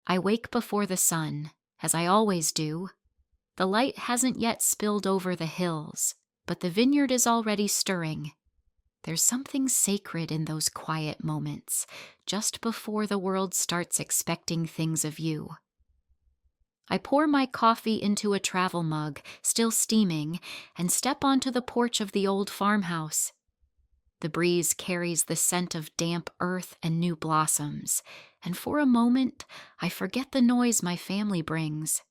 I wake before the sun, as I always do. The light hasn't yet spilled over the hills, but the vineyard is already stirring. There's something sacred in those quiet moments, just before the world starts expecting things of you. I pour my coffee into a travel mug, still steaming, and step onto the porch of the old farmhouse. The breeze carries the scent of damp earth and new blossoms, and for a moment I forget the noise my family brings.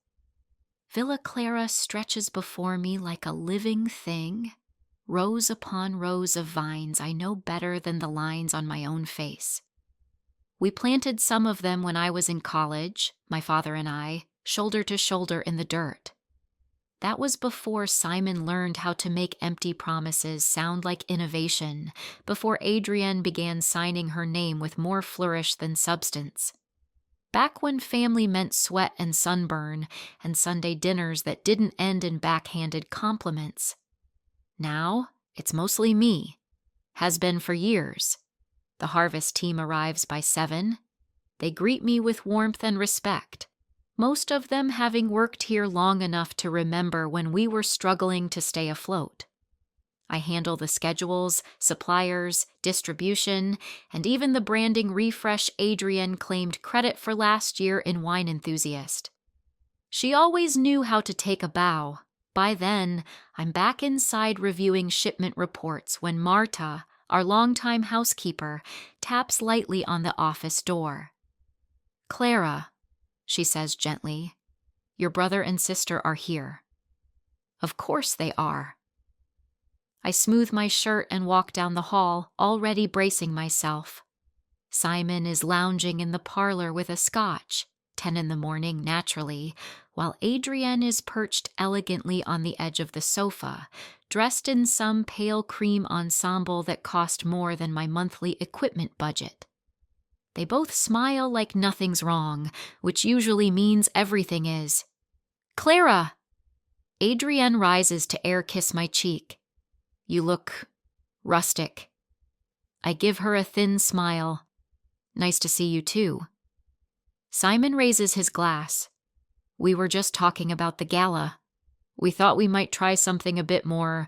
Villa Clara stretches before me like a living thing, rows upon rows of vines I know better than the lines on my own face. We planted some of them when I was in college, my father and I, shoulder to shoulder in the dirt. That was before Simon learned how to make empty promises sound like innovation, before Adrienne began signing her name with more flourish than substance. Back when family meant sweat and sunburn, and Sunday dinners that didn't end in backhanded compliments. Now, it's mostly me. Has been for years. The harvest team arrives by 7. They greet me with warmth and respect, most of them having worked here long enough to remember when we were struggling to stay afloat. I handle the schedules, suppliers, distribution, and even the branding refresh Adrienne claimed credit for last year in Wine Enthusiast. She always knew how to take a bow. By then, I'm back inside reviewing shipment reports when Marta, our longtime housekeeper, taps lightly on the office door. "Clara," she says gently, "your brother and sister are here." Of course they are. I smooth my shirt and walk down the hall, already bracing myself. Simon is lounging in the parlor with a scotch, 10 in the morning naturally, while Adrienne is perched elegantly on the edge of the sofa, dressed in some pale cream ensemble that cost more than my monthly equipment budget. They both smile like nothing's wrong, which usually means everything is. "Clara!" Adrienne rises to air kiss my cheek. "You look rustic." I give her a thin smile. "Nice to see you too." Simon raises his glass. "We were just talking about the gala. We thought we might try something a bit more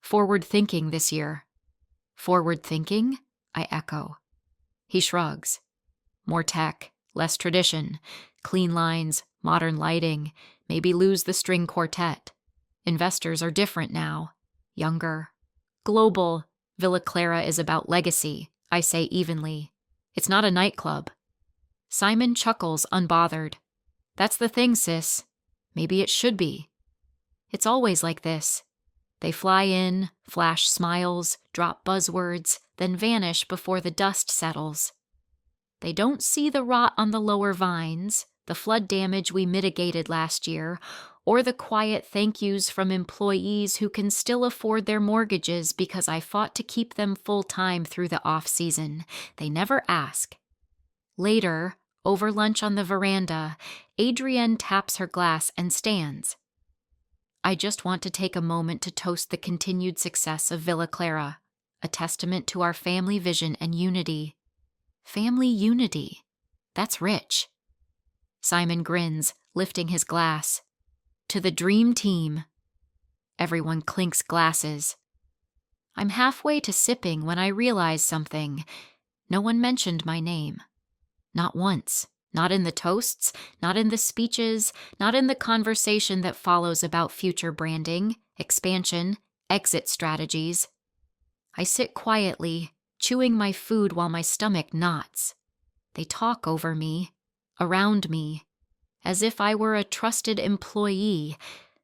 forward-thinking this year." "Forward-thinking?" I echo. He shrugs. "More tech, less tradition, clean lines, modern lighting, maybe lose the string quartet. Investors are different now, younger. Global. Villa Clara is about legacy," I say evenly. "It's not a nightclub." Simon chuckles, unbothered. "That's the thing, sis. Maybe it should be. It's always like this. They fly in, flash smiles, drop buzzwords, then vanish before the dust settles. They don't see the rot on the lower vines, the flood damage we mitigated last year, or the quiet thank yous from employees who can still afford their mortgages because I fought to keep them full-time through the off-season. They never ask. Later, over lunch on the veranda, Adrienne taps her glass and stands. "I just want to take a moment to toast the continued success of Villa Clara, a testament to our family vision and unity." Family unity. That's rich. Simon grins, lifting his glass. "To the dream team." Everyone clinks glasses. I'm halfway to sipping when I realize something. No one mentioned my name. Not once. Not in the toasts, not in the speeches, not in the conversation that follows about future branding, expansion, exit strategies. I sit quietly, chewing my food while my stomach knots. They talk over me, around me, as if I were a trusted employee,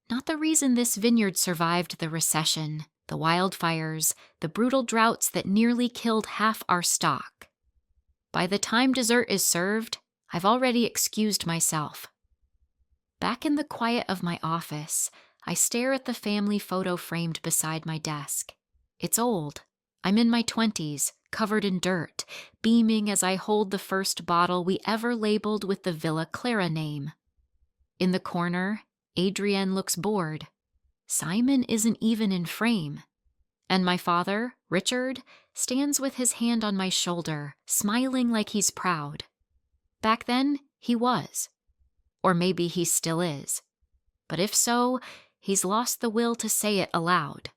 not the reason this vineyard survived the recession, the wildfires, the brutal droughts that nearly killed half our stock. By the time dessert is served, I've already excused myself. Back in the quiet of my office, I stare at the family photo framed beside my desk. It's old. I'm in my 20s, covered in dirt, beaming as I hold the first bottle we ever labeled with the Villa Clara name. In the corner, Adrienne looks bored. Simon isn't even in frame. And my father, Richard, stands with his hand on my shoulder, smiling like he's proud. Back then, He was. Or maybe he still is. But if so, he's lost the will to say it aloud.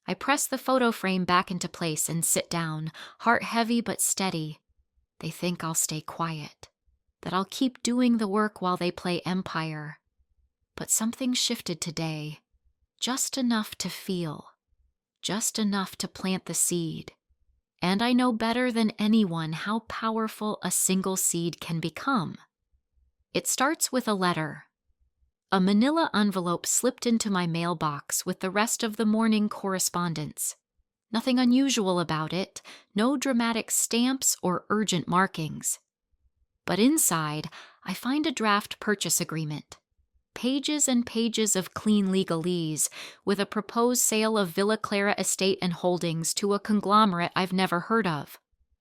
I press the photo frame back into place and sit down, heart heavy but steady. They think I'll stay quiet, that I'll keep doing the work while they play Empire. But something shifted today, just enough to feel, just enough to plant the seed. And I know better than anyone how powerful a single seed can become. It starts with a letter. A manila envelope slipped into my mailbox with the rest of the morning correspondence. Nothing unusual about it, no dramatic stamps or urgent markings. But inside, I find a draft purchase agreement. Pages and pages of clean legalese, with a proposed sale of Villa Clara estate and holdings to a conglomerate I've never heard of.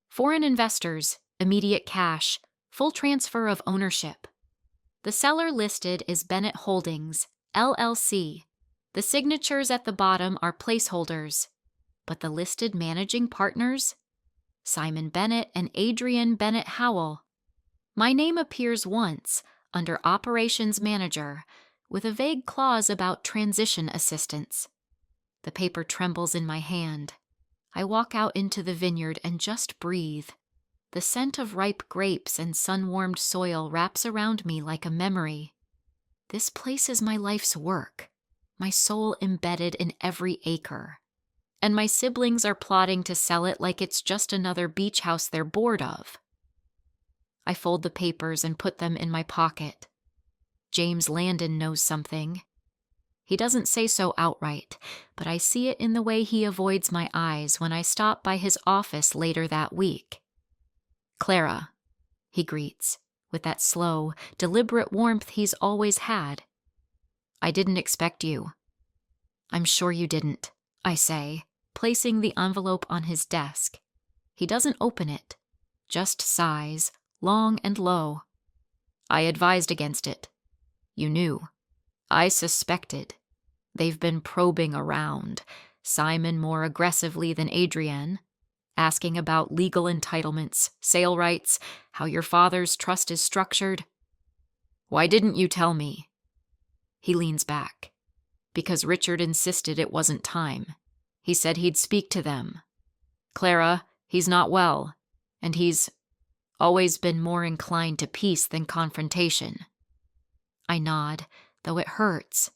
Foreign investors, immediate cash, full transfer of ownership. The seller listed is Bennett Holdings, LLC. The signatures at the bottom are placeholders, but the listed managing partners? Simon Bennett and Adrienne Bennett Howell. My name appears once, under Operations Manager, with a vague clause about transition assistance. The paper trembles in my hand. I walk out into the vineyard and just breathe. The scent of ripe grapes and sun-warmed soil wraps around me like a memory. This place is my life's work, my soul embedded in every acre. And my siblings are plotting to sell it like it's just another beach house they're bored of. I fold the papers and put them in my pocket. James Landon knows something. He doesn't say so outright, but I see it in the way he avoids my eyes when I stop by his office later that week. "Clara," he greets, with that slow, deliberate warmth he's always had. "I didn't expect you." "I'm sure you didn't," I say, placing the envelope on his desk. He doesn't open it, just sighs, long and low. "I advised against it. You knew. I suspected. They've been probing around, Simon more aggressively than Adrienne, asking about legal entitlements, sale rights, how your father's trust is structured. Why didn't you tell me?" He leans back. "Because Richard insisted it wasn't time. He said he'd speak to them. Clara, he's not well, and he's always been more inclined to peace than confrontation." I nod, though it hurts.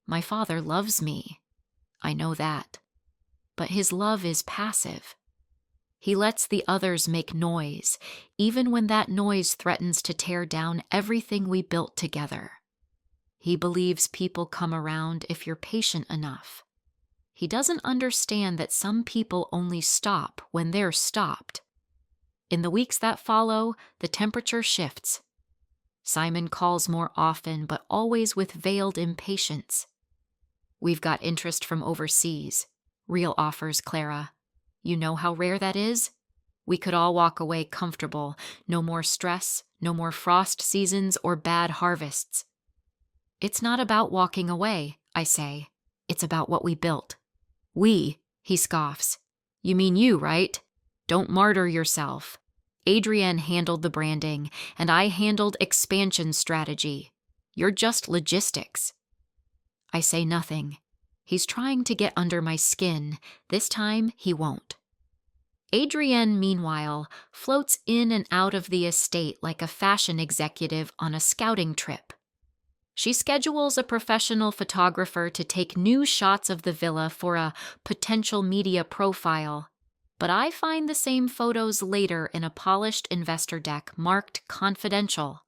My father loves me. I know that. But his love is passive. He lets the others make noise, even when that noise threatens to tear down everything we built together. He believes people come around if you're patient enough. He doesn't understand that some people only stop when they're stopped. In the weeks that follow, the temperature shifts. Simon calls more often, but always with veiled impatience. "We've got interest from overseas. Real offers, Clara. You know how rare that is? We could all walk away comfortable. No more stress, no more frost seasons or bad harvests." "It's not about walking away," I say. "It's about what we built." "We," he scoffs. "You mean you, right? Don't martyr yourself. Adrienne handled the branding, and I handled expansion strategy. You're just logistics." I say nothing. He's trying to get under my skin. This time, he won't. Adrienne, meanwhile, floats in and out of the estate like a fashion executive on a scouting trip. She schedules a professional photographer to take new shots of the villa for a potential media profile. But I find the same photos later in a polished investor deck marked confidential.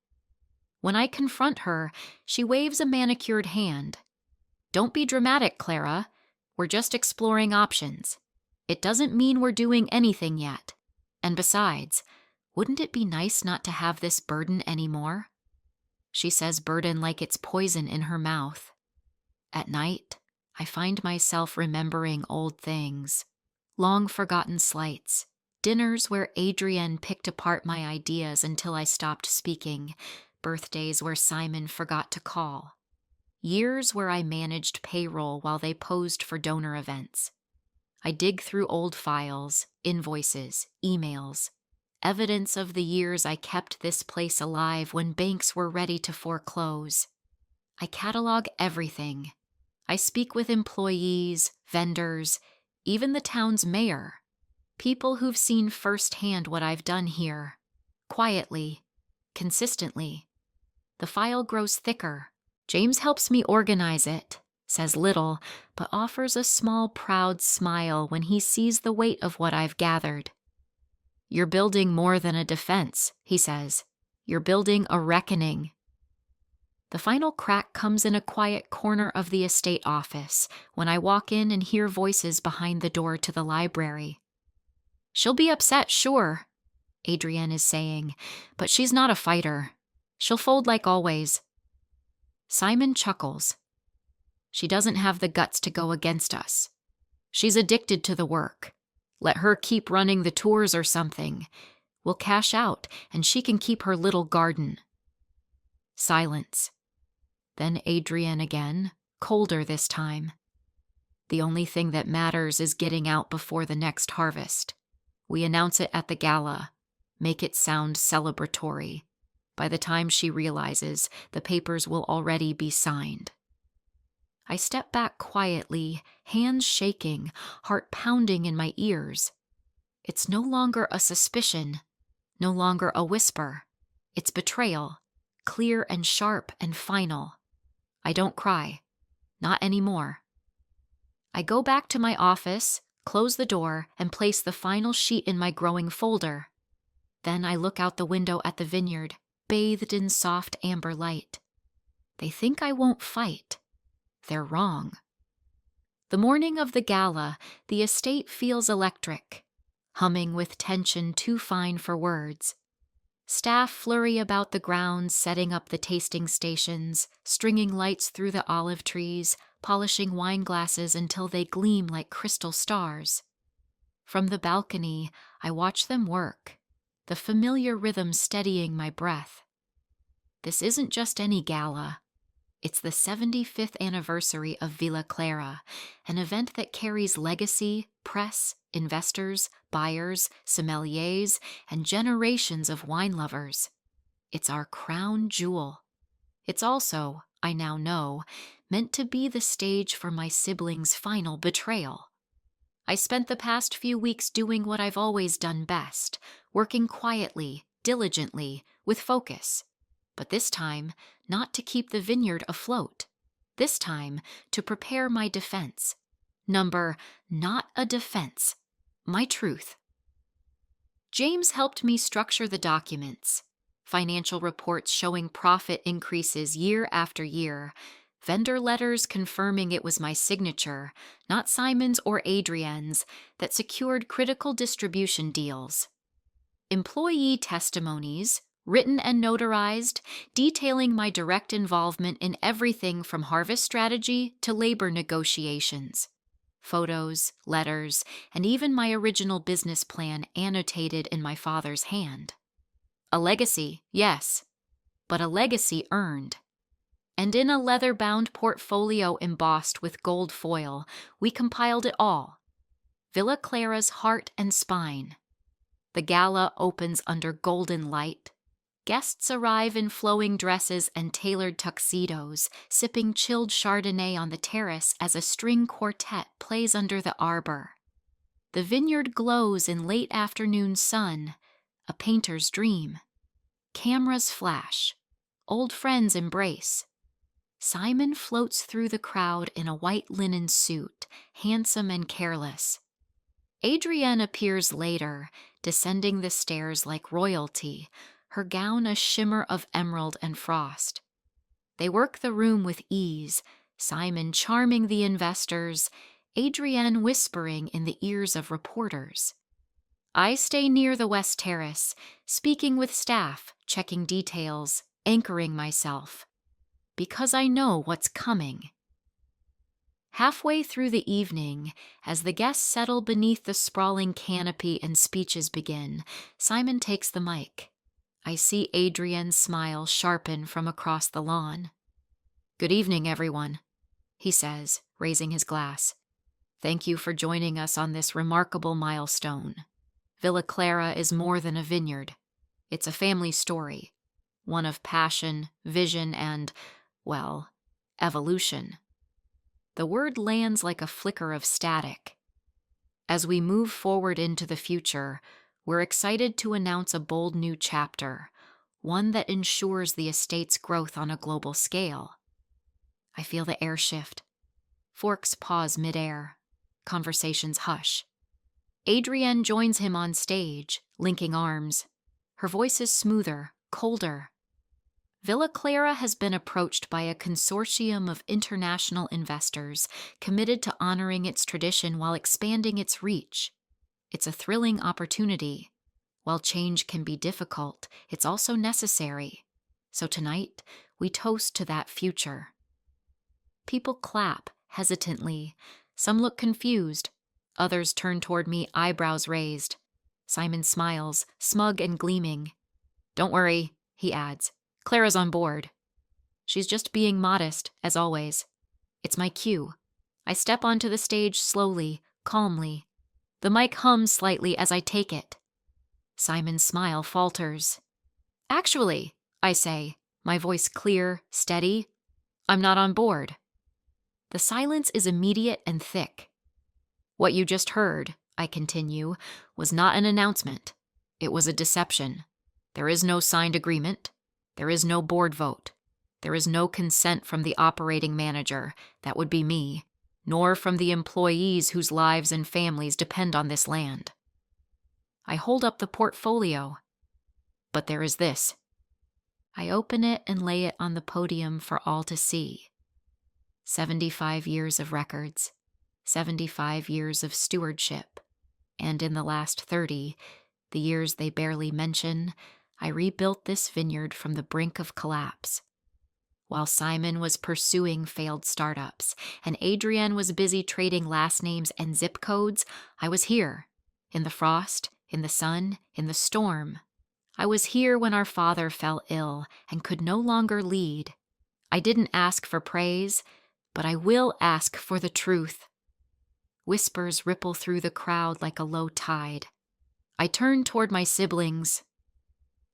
When I confront her, she waves a manicured hand. "Don't be dramatic, Clara. We're just exploring options. It doesn't mean we're doing anything yet. And besides, wouldn't it be nice not to have this burden anymore?" She says burden like it's poison in her mouth. At night, I find myself remembering old things. Long-forgotten slights, dinners where Adrienne picked apart my ideas until I stopped speaking, birthdays where Simon forgot to call, years where I managed payroll while they posed for donor events. I dig through old files, invoices, emails, evidence of the years I kept this place alive when banks were ready to foreclose. I catalog everything. I speak with employees, vendors, even the town's mayor, people who've seen firsthand what I've done here, quietly, consistently. The file grows thicker. James helps me organize it, says little, but offers a small, proud smile when he sees the weight of what I've gathered. You're building more than a defense, he says. You're building a reckoning. The final crack comes in a quiet corner of the estate office when I walk in and hear voices behind the door to the library. She'll be upset, sure, Adrienne is saying, but she's not a fighter. She'll fold like always. Simon chuckles. She doesn't have the guts to go against us. She's addicted to the work. Let her keep running the tours or something. We'll cash out, and she can keep her little garden. Silence. Then Adrienne again, colder this time. The only thing that matters is getting out before the next harvest. We announce it at the gala, make it sound celebratory. By the time she realizes, the papers will already be signed. I step back quietly, hands shaking, heart pounding in my ears. It's no longer a suspicion, no longer a whisper. It's betrayal, clear and sharp and final. I don't cry. Not anymore. I go back to my office, close the door, and place the final sheet in my growing folder. Then I look out the window at the vineyard, bathed in soft amber light. They think I won't fight. They're wrong. The morning of the gala, the estate feels electric, humming with tension too fine for words. Staff flurry about the grounds, setting up the tasting stations, stringing lights through the olive trees, polishing wine glasses until they gleam like crystal stars. From the balcony, I watch them work, the familiar rhythm steadying my breath. This isn't just any gala. It's the 75th anniversary of Villa Clara, an event that carries legacy, press, investors, buyers, sommeliers, and generations of wine lovers. It's our crown jewel. It's also, I now know, meant to be the stage for my siblings' final betrayal. I spent the past few weeks doing what I've always done best, working quietly, diligently, with focus. But this time, not to keep the vineyard afloat. This time, to prepare my defense. Number, not a defense. My truth. James helped me structure the documents. Financial reports showing profit increases year after year. Vendor letters confirming it was my signature, not Simon's or Adrienne's, that secured critical distribution deals. Employee testimonies, written and notarized, detailing my direct involvement in everything from harvest strategy to labor negotiations. Photos, letters, and even my original business plan annotated in my father's hand. A legacy, yes, but a legacy earned. And in a leather-bound portfolio embossed with gold foil, we compiled it all. Villa Clara's heart and spine. The gala opens under golden light. Guests arrive in flowing dresses and tailored tuxedos, sipping chilled Chardonnay on the terrace as a string quartet plays under the arbor. The vineyard glows in late afternoon sun, a painter's dream. Cameras flash. Old friends embrace. Simon floats through the crowd in a white linen suit, handsome and careless. Adrienne appears later, descending the stairs like royalty, her gown a shimmer of emerald and frost. They work the room with ease, Simon charming the investors, Adrienne whispering in the ears of reporters. I stay near the West Terrace, speaking with staff, checking details, anchoring myself. Because I know what's coming. Halfway through the evening, as the guests settle beneath the sprawling canopy and speeches begin, Simon takes the mic. I see Adrienne's smile sharpen from across the lawn. "Good evening, everyone," he says, raising his glass. "Thank you for joining us on this remarkable milestone. Villa Clara is more than a vineyard. It's a family story, one of passion, vision, and, well, evolution. The word lands like a flicker of static. As we move forward into the future, we're excited to announce a bold new chapter, one that ensures the estate's growth on a global scale. I feel the air shift. Forks pause midair. Conversations hush. Adrienne joins him on stage, linking arms. Her voice is smoother, colder. Villa Clara has been approached by a consortium of international investors committed to honoring its tradition while expanding its reach. It's a thrilling opportunity. While change can be difficult, it's also necessary. So tonight, we toast to that future. People clap, hesitantly. Some look confused. Others turn toward me, eyebrows raised. Simon smiles, smug and gleaming. "Don't worry," he adds. "Clara's on board." She's just being modest, as always. It's my cue. I step onto the stage slowly, calmly. The mic hums slightly as I take it. Simon's smile falters. "Actually," I say, my voice clear, steady, "I'm not on board." The silence is immediate and thick. "What you just heard," I continue, "was not an announcement. It was a deception. There is no signed agreement. There is no board vote. There is no consent from the operating manager, that would be me, nor from the employees whose lives and families depend on this land." I hold up the portfolio. "But there is this." I open it and lay it on the podium for all to see. 75 years of records, 75 years of stewardship, and in the last 30, the years they barely mention, I rebuilt this vineyard from the brink of collapse. While Simon was pursuing failed startups and Adrienne was busy trading last names and zip codes, I was here, in the frost, in the sun, in the storm. I was here when our father fell ill and could no longer lead. I didn't ask for praise, but I will ask for the truth. Whispers ripple through the crowd like a low tide. I turn toward my siblings.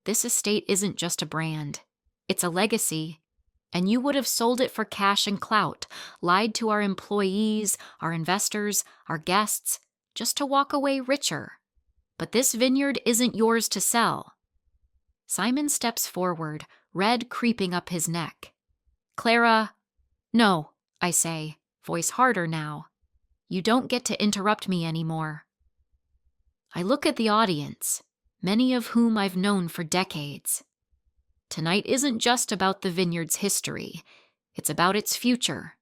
This estate isn't just a brand. It's a legacy. And you would have sold it for cash and clout, lied to our employees, our investors, our guests, just to walk away richer. But this vineyard isn't yours to sell. Simon steps forward, red creeping up his neck. "Clara..." "No," I say, voice harder now. "You don't get to interrupt me anymore." I look at the audience, many of whom I've known for decades. Tonight isn't just about the vineyard's history, it's about its future.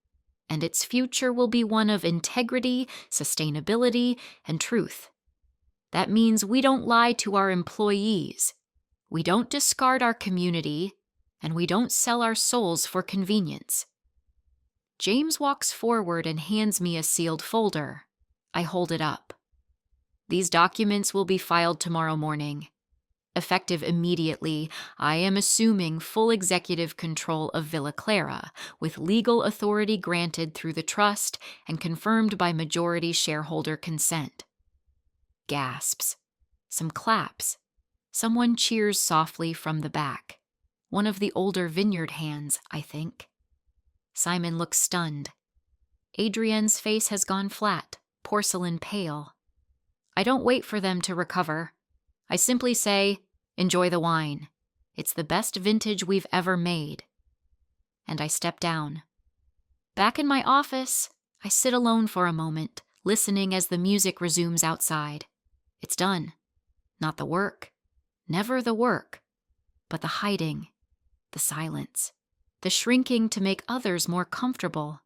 And its future will be one of integrity, sustainability, and truth. That means we don't lie to our employees, we don't discard our community, and we don't sell our souls for convenience. James walks forward and hands me a sealed folder. I hold it up. "These documents will be filed tomorrow morning. Effective immediately, I am assuming full executive control of Villa Clara, with legal authority granted through the trust and confirmed by majority shareholder consent." Gasps. Some claps. Someone cheers softly from the back. One of the older vineyard hands, I think. Simon looks stunned. Adrienne's face has gone flat, porcelain pale. I don't wait for them to recover. I simply say, "Enjoy the wine. It's the best vintage we've ever made." And I step down. Back in my office, I sit alone for a moment, listening as the music resumes outside. It's done. Not the work. Never the work. But the hiding. The silence. The shrinking to make others more comfortable.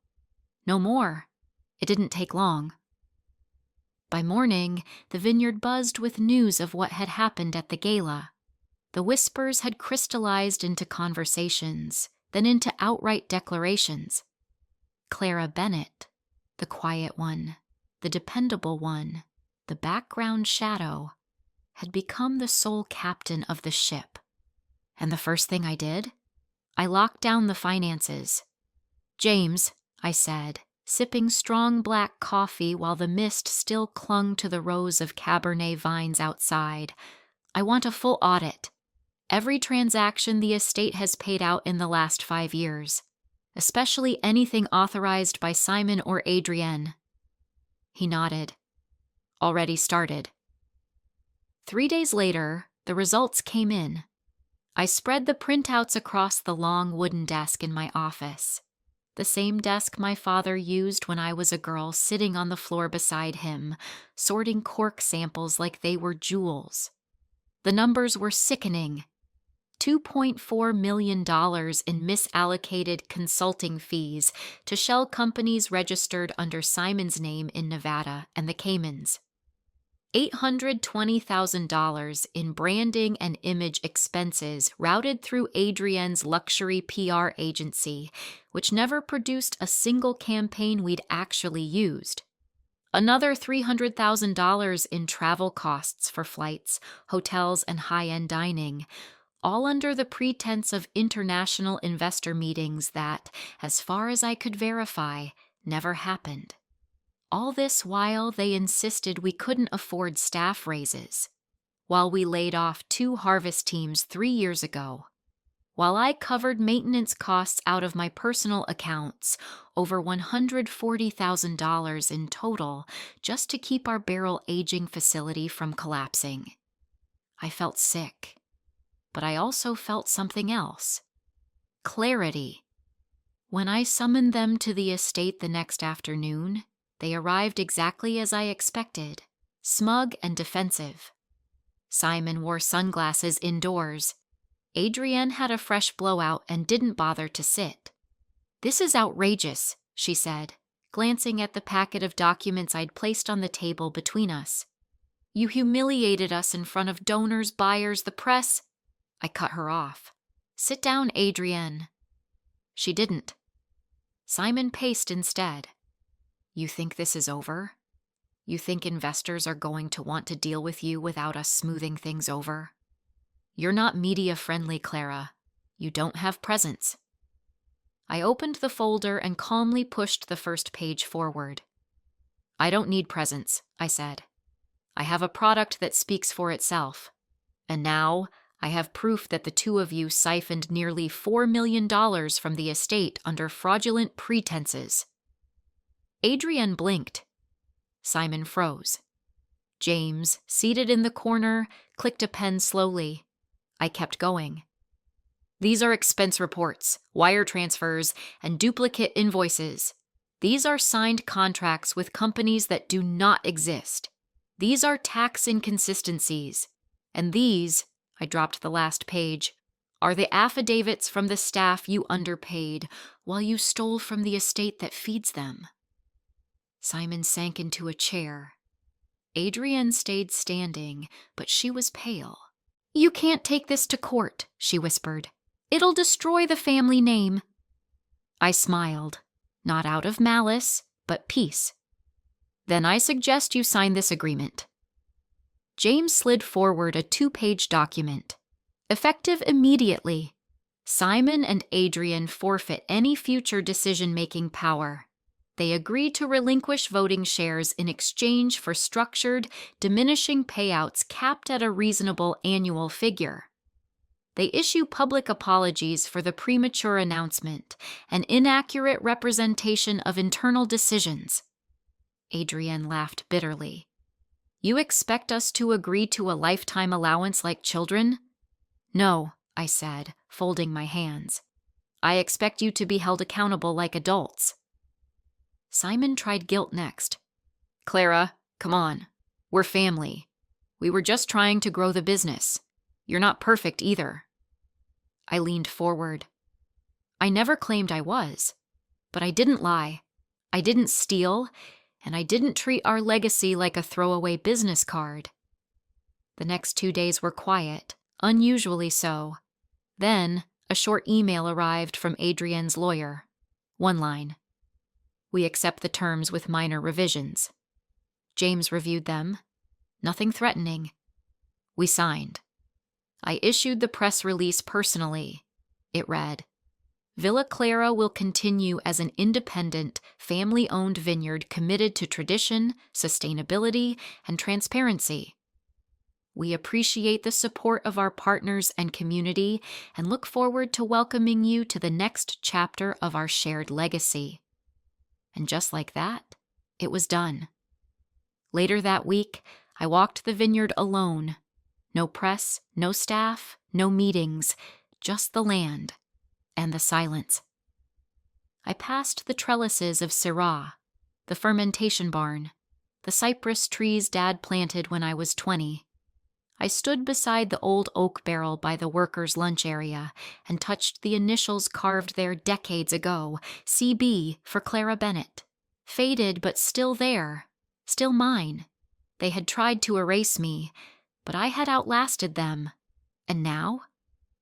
No more. It didn't take long. By morning, the vineyard buzzed with news of what had happened at the gala. The whispers had crystallized into conversations, then into outright declarations. Clara Bennett, the quiet one, the dependable one, the background shadow, had become the sole captain of the ship. And the first thing I did? I locked down the finances. "James," I said, sipping strong black coffee while the mist still clung to the rows of Cabernet vines outside. I want a full audit. Every transaction the estate has paid out in the last 5 years, especially anything authorized by Simon or Adrienne. He nodded. Already started. 3 days later, the results came in. I spread the printouts across the long wooden desk in my office, the same desk my father used when I was a girl, sitting on the floor beside him, sorting cork samples like they were jewels. The numbers were sickening. $2.4 million in misallocated consulting fees to shell companies registered under Simon's name in Nevada and the Caymans. $820,000 in branding and image expenses routed through Adrienne's luxury PR agency, which never produced a single campaign we'd actually used. Another $300,000 in travel costs for flights, hotels, and high-end dining, all under the pretense of international investor meetings that, as far as I could verify, never happened. All this while they insisted we couldn't afford staff raises, while we laid off 2 harvest teams 3 years ago, while I covered maintenance costs out of my personal accounts, over $140,000 in total, just to keep our barrel aging facility from collapsing. I felt sick, but I also felt something else. Clarity. When I summoned them to the estate the next afternoon, they arrived exactly as I expected, smug and defensive. Simon wore sunglasses indoors. Adrienne had a fresh blowout and didn't bother to sit. "This is outrageous," she said, glancing at the packet of documents I'd placed on the table between us. "You humiliated us in front of donors, buyers, the press." I cut her off. "Sit down, Adrienne." She didn't. Simon paced instead. "You think this is over? You think investors are going to want to deal with you without us smoothing things over? You're not media-friendly, Clara. You don't have presence." I opened the folder and calmly pushed the first page forward. "I don't need presence," I said. "I have a product that speaks for itself. And now I have proof that the 2 of you siphoned nearly $4 million from the estate under fraudulent pretenses." Adrienne blinked. Simon froze. James, seated in the corner, clicked a pen slowly. I kept going. "These are expense reports, wire transfers, and duplicate invoices. These are signed contracts with companies that do not exist. These are tax inconsistencies. And these," I dropped the last page, "are the affidavits from the staff you underpaid while you stole from the estate that feeds them." Simon sank into a chair. Adrienne stayed standing, but she was pale. "You can't take this to court," she whispered. "It'll destroy the family name." I smiled, not out of malice, but peace. "Then I suggest you sign this agreement." James slid forward a 2-page document. "Effective immediately. Simon and Adrienne forfeit any future decision-making power. They agree to relinquish voting shares in exchange for structured, diminishing payouts capped at a reasonable annual figure. They issue public apologies for the premature announcement and inaccurate representation of internal decisions." Adrienne laughed bitterly. "You expect us to agree to a lifetime allowance like children?" "No," I said, folding my hands. "I expect you to be held accountable like adults." Simon tried guilt next. "Clara, come on. We're family. We were just trying to grow the business. You're not perfect either." I leaned forward. "I never claimed I was. But I didn't lie. I didn't steal. And I didn't treat our legacy like a throwaway business card." The next 2 days were quiet, unusually so. Then, a short email arrived from Adrienne's lawyer. 1 line. "We accept the terms with minor revisions." James reviewed them. Nothing threatening. We signed. I issued the press release personally. It read, Villa Clara will continue as an independent, family-owned vineyard committed to tradition, sustainability, and transparency. We appreciate the support of our partners and community and look forward to welcoming you to the next chapter of our shared legacy. And just like that, it was done. Later that week, I walked the vineyard alone. No press, no staff, no meetings, just the land and the silence. I passed the trellises of Syrah, the fermentation barn, the cypress trees Dad planted when I was 20. I stood beside the old oak barrel by the workers' lunch area and touched the initials carved there decades ago, CB for Clara Bennett. Faded but still there, still mine. They had tried to erase me, but I had outlasted them. And now?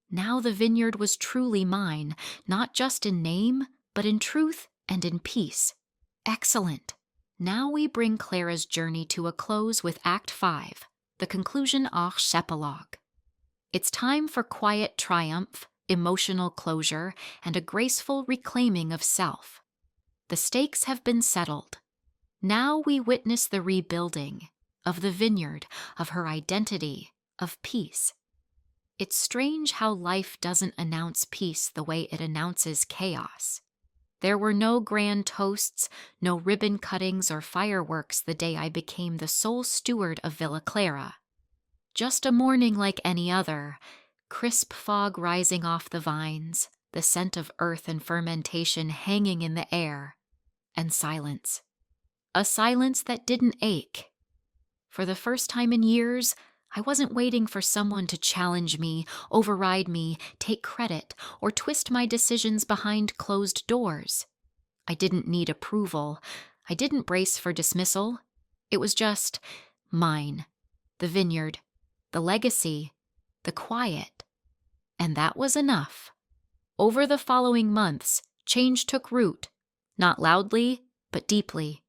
Now the vineyard was truly mine, not just in name, but in truth and in peace. Excellent. Now we bring Clara's journey to a close with Act 5. The conclusion hors epilogue. It's time for quiet triumph, emotional closure, and a graceful reclaiming of self. The stakes have been settled. Now we witness the rebuilding of the vineyard, of her identity, of peace. It's strange how life doesn't announce peace the way it announces chaos. There were no grand toasts, no ribbon cuttings or fireworks the day I became the sole steward of Villa Clara. Just a morning like any other, crisp fog rising off the vines, the scent of earth and fermentation hanging in the air, and silence. A silence that didn't ache. For the first time in years, I wasn't waiting for someone to challenge me, override me, take credit, or twist my decisions behind closed doors. I didn't need approval. I didn't brace for dismissal. It was just mine, the vineyard, the legacy, the quiet. And that was enough. Over the following months, change took root, not loudly, but deeply.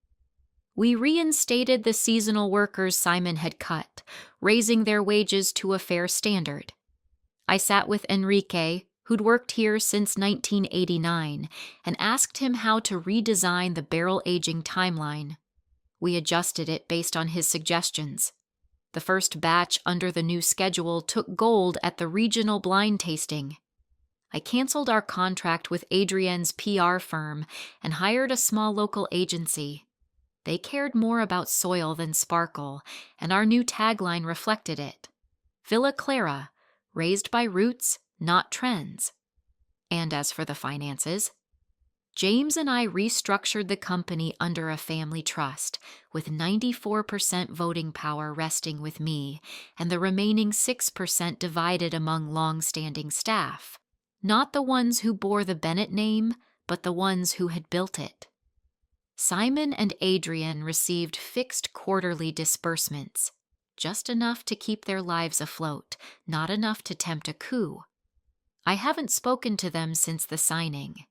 We reinstated the seasonal workers Simon had cut, raising their wages to a fair standard. I sat with Enrique, who'd worked here since 1989, and asked him how to redesign the barrel aging timeline. We adjusted it based on his suggestions. The first batch under the new schedule took gold at the regional blind tasting. I canceled our contract with Adrienne's PR firm and hired a small local agency. They cared more about soil than sparkle, and our new tagline reflected it. Villa Clara, raised by roots, not trends. And as for the finances, James and I restructured the company under a family trust, with 94% voting power resting with me, and the remaining 6% divided among long-standing staff. Not the ones who bore the Bennett name, but the ones who had built it. Simon and Adrienne received fixed quarterly disbursements, just enough to keep their lives afloat, not enough to tempt a coup. I haven't spoken to them since the signing.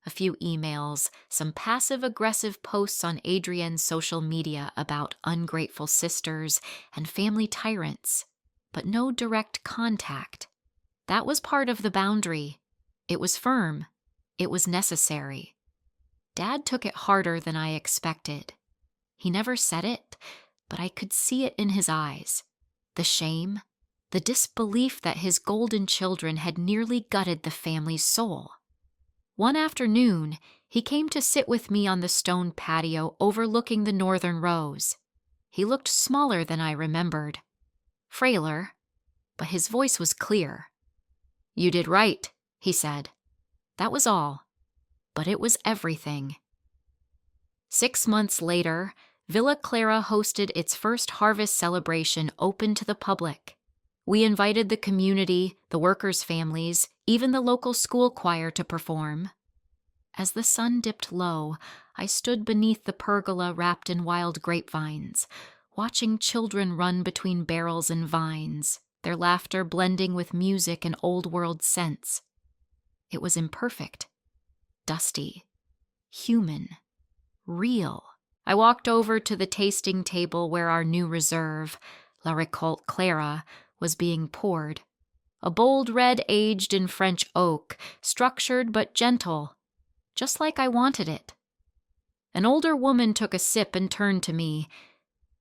A few emails, some passive-aggressive posts on Adrienne's social media about ungrateful sisters and family tyrants, but no direct contact. That was part of the boundary. It was firm. It was necessary. Dad took it harder than I expected. He never said it, but I could see it in his eyes. The shame, the disbelief that his golden children had nearly gutted the family's soul. One afternoon, he came to sit with me on the stone patio overlooking the northern rows. He looked smaller than I remembered, frailer, but his voice was clear. "You did right," he said. That was all. But it was everything. 6 months later, Villa Clara hosted its first harvest celebration open to the public. We invited the community, the workers' families, even the local school choir to perform. As the sun dipped low, I stood beneath the pergola wrapped in wild grapevines, watching children run between barrels and vines, their laughter blending with music and old-world scents. It was imperfect. Dusty, human, real. I walked over to the tasting table where our new reserve, La Récolte Clara, was being poured. A bold red aged in French oak, structured but gentle, just like I wanted it. An older woman took a sip and turned to me.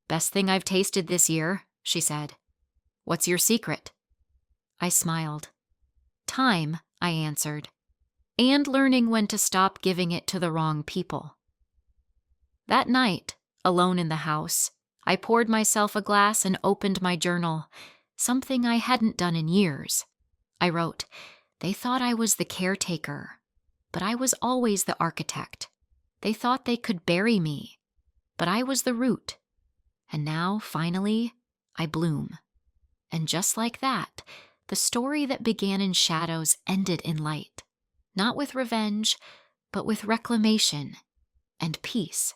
"Best thing I've tasted this year," she said. "What's your secret?" I smiled. "Time," I answered, "and learning when to stop giving it to the wrong people." That night, alone in the house, I poured myself a glass and opened my journal, something I hadn't done in years. I wrote, "They thought I was the caretaker, but I was always the architect. They thought they could bury me, but I was the root. And now, finally, I bloom." And just like that, the story that began in shadows ended in light, not with revenge, but with reclamation and peace.